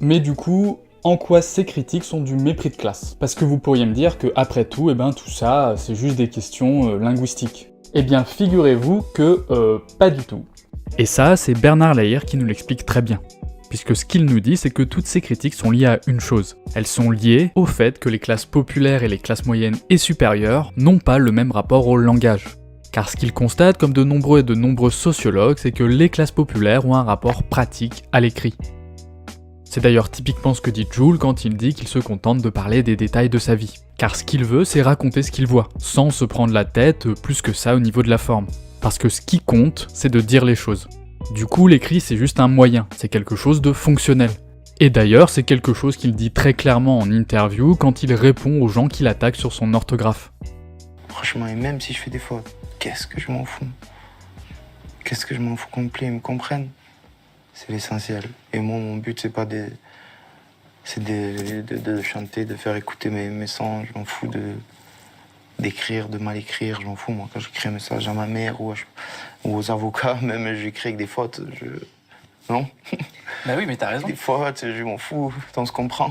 Mais du coup, en quoi ces critiques sont du mépris de classe? Parce que vous pourriez me dire que, après tout, tout ça, c'est juste des questions linguistiques. Eh bien, figurez-vous que pas du tout. Et ça, c'est Bernard Lahire qui nous l'explique très bien. Puisque ce qu'il nous dit, c'est que toutes ces critiques sont liées à une chose. Elles sont liées au fait que les classes populaires et les classes moyennes et supérieures n'ont pas le même rapport au langage. Car ce qu'il constate, comme de nombreux sociologues, c'est que les classes populaires ont un rapport pratique à l'écrit. C'est d'ailleurs typiquement ce que dit Jules quand il dit qu'il se contente de parler des détails de sa vie. Car ce qu'il veut, c'est raconter ce qu'il voit, sans se prendre la tête plus que ça au niveau de la forme. Parce que ce qui compte, c'est de dire les choses. Du coup, l'écrit, c'est juste un moyen, c'est quelque chose de fonctionnel. Et d'ailleurs, c'est quelque chose qu'il dit très clairement en interview quand il répond aux gens qui l'attaquent sur son orthographe. Franchement, et même si je fais des fautes, qu'est-ce que je m'en fous? Qu'est-ce que je m'en fous qu'ils me comprennent? C'est l'essentiel. Et moi, mon but, c'est pas de chanter, de faire écouter mes sons. Je m'en fous d'écrire, de mal écrire. Je m'en fous, moi. Quand j'écris un message à ma mère ou aux avocats, même j'écris avec des fautes. Non? Bah oui, mais t'as raison. Des fautes, je m'en fous. On se comprend.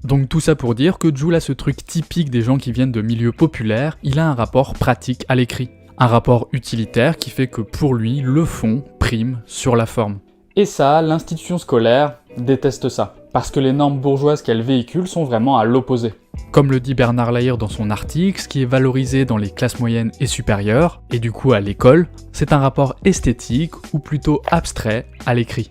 Donc tout ça pour dire que Jules a ce truc typique des gens qui viennent de milieux populaires, il a un rapport pratique à l'écrit. Un rapport utilitaire qui fait que pour lui, le fond prime sur la forme. Et ça, l'institution scolaire déteste ça, parce que les normes bourgeoises qu'elle véhicule sont vraiment à l'opposé. Comme le dit Bernard Lahire dans son article, ce qui est valorisé dans les classes moyennes et supérieures, et du coup à l'école, c'est un rapport esthétique ou plutôt abstrait à l'écrit.